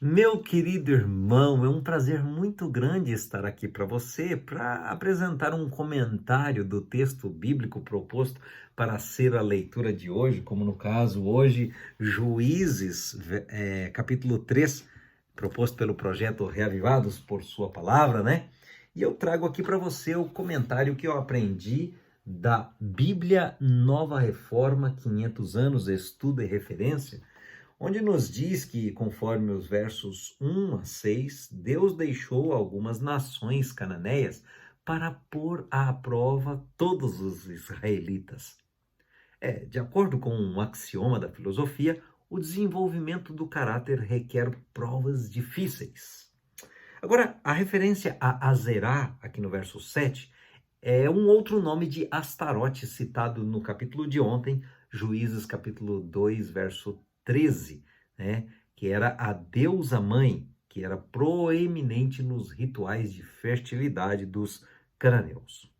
Meu querido irmão, é um prazer muito grande estar aqui para você para apresentar um comentário do texto bíblico proposto para ser a leitura de hoje, como no caso hoje, Juízes, capítulo 3, proposto pelo projeto Reavivados por Sua Palavra, né? E eu trago aqui para você o comentário que eu aprendi da Bíblia Nova Reforma, 500 anos, estudo e referência, onde nos diz que, conforme os versos 1 a 6, Deus deixou algumas nações cananeias para pôr à prova todos os israelitas. De acordo com um axioma da filosofia, o desenvolvimento do caráter requer provas difíceis. Agora, a referência a Azerá, aqui no verso 7, é um outro nome de Astarote citado no capítulo de ontem, Juízes capítulo 2, verso 13, né? Que era a deusa mãe, que era proeminente nos rituais de fertilidade dos cananeus.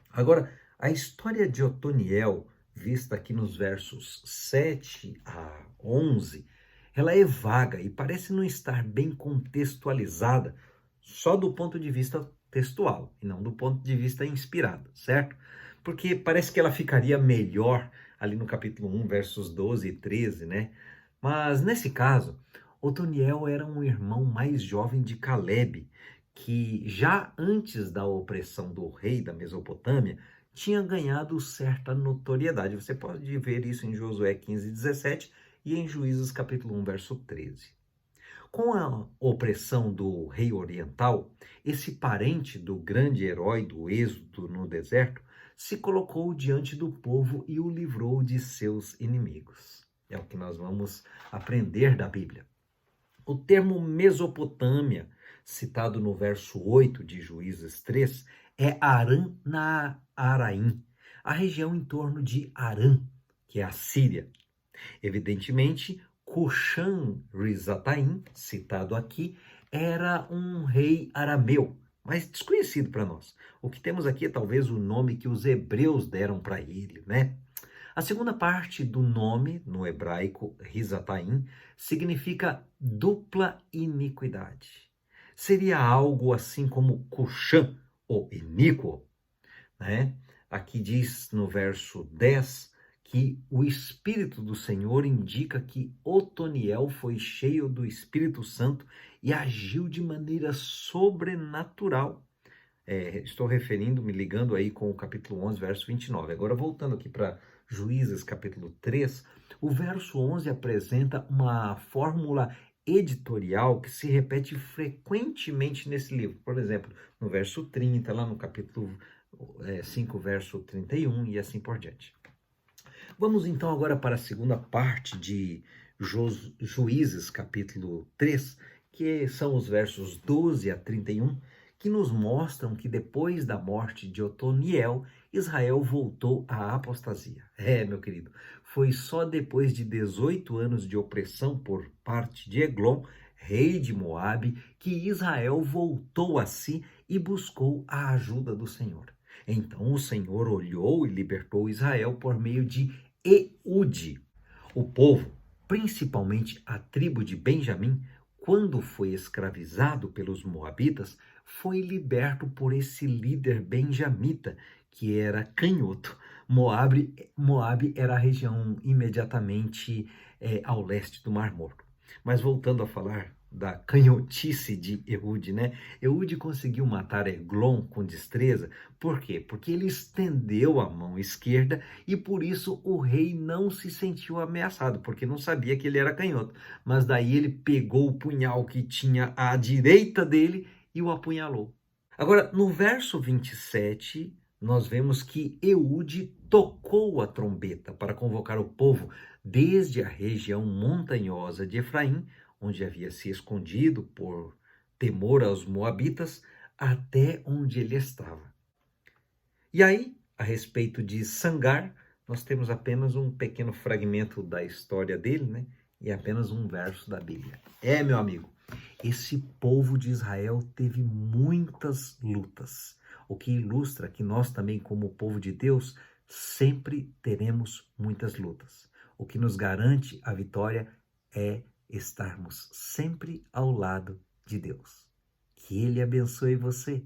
Agora, a história de Otoniel, vista aqui nos versos 7 a 11, ela é vaga e parece não estar bem contextualizada só do ponto de vista textual e não do ponto de vista inspirado, certo? Porque parece que ela ficaria melhor ali no capítulo 1, versos 12 e 13, né? Mas nesse caso, Otoniel era um irmão mais jovem de Calebe, que já antes da opressão do rei da Mesopotâmia, tinha ganhado certa notoriedade. Você pode ver isso em Josué 15:17 e em Juízes capítulo 1, verso 13. Com a opressão do rei oriental, esse parente do grande herói do êxodo no deserto se colocou diante do povo e o livrou de seus inimigos. É o que nós vamos aprender da Bíblia. O termo Mesopotâmia, citado no verso 8 de Juízes 3, é Arã Naaraim, a região em torno de Arã, que é a Síria. Evidentemente, Cushan-Risataim, citado aqui, era um rei arameu, mas desconhecido para nós. O que temos aqui é talvez o nome que os hebreus deram para ele, né? A segunda parte do nome, no hebraico Risataim, significa dupla iniquidade. Seria algo assim como Cuxã, ou iníquo, né? Aqui diz no verso 10 que o Espírito do Senhor indica que Otoniel foi cheio do Espírito Santo e agiu de maneira sobrenatural. Estou me ligando aí com o capítulo 11, verso 29. Agora, voltando aqui para Juízes, capítulo 3, o verso 11 apresenta uma fórmula editorial que se repete frequentemente nesse livro. Por exemplo, no verso 30, lá no capítulo 5, verso 31 e assim por diante. Vamos então agora para a segunda parte de Juízes, capítulo 3, que são os versos 12 a 31, que nos mostram que depois da morte de Otoniel, Israel voltou à apostasia. Meu querido, foi só depois de 18 anos de opressão por parte de Eglon, rei de Moabe, que Israel voltou a si e buscou a ajuda do Senhor. Então o Senhor olhou e libertou Israel por meio de Eude. O povo, principalmente a tribo de Benjamim, quando foi escravizado pelos moabitas, foi liberto por esse líder benjamita, que era canhoto. Moabe era a região imediatamente ao leste do Mar Morto. Mas voltando a falar da canhotice de Eude, né? Eude conseguiu matar Eglon com destreza. Por quê? Porque ele estendeu a mão esquerda e por isso o rei não se sentiu ameaçado, porque não sabia que ele era canhoto. Mas daí ele pegou o punhal que tinha à direita dele e o apunhalou. Agora, no verso 27, nós vemos que Eude tocou a trombeta para convocar o povo desde a região montanhosa de Efraim, onde havia se escondido por temor aos moabitas, até onde ele estava. E aí, a respeito de Sangar, nós temos apenas um pequeno fragmento da história dele, né? E apenas um verso da Bíblia. Meu amigo, esse povo de Israel teve muitas lutas, o que ilustra que nós também, como povo de Deus, sempre teremos muitas lutas. O que nos garante a vitória é estarmos sempre ao lado de Deus. Que Ele abençoe você.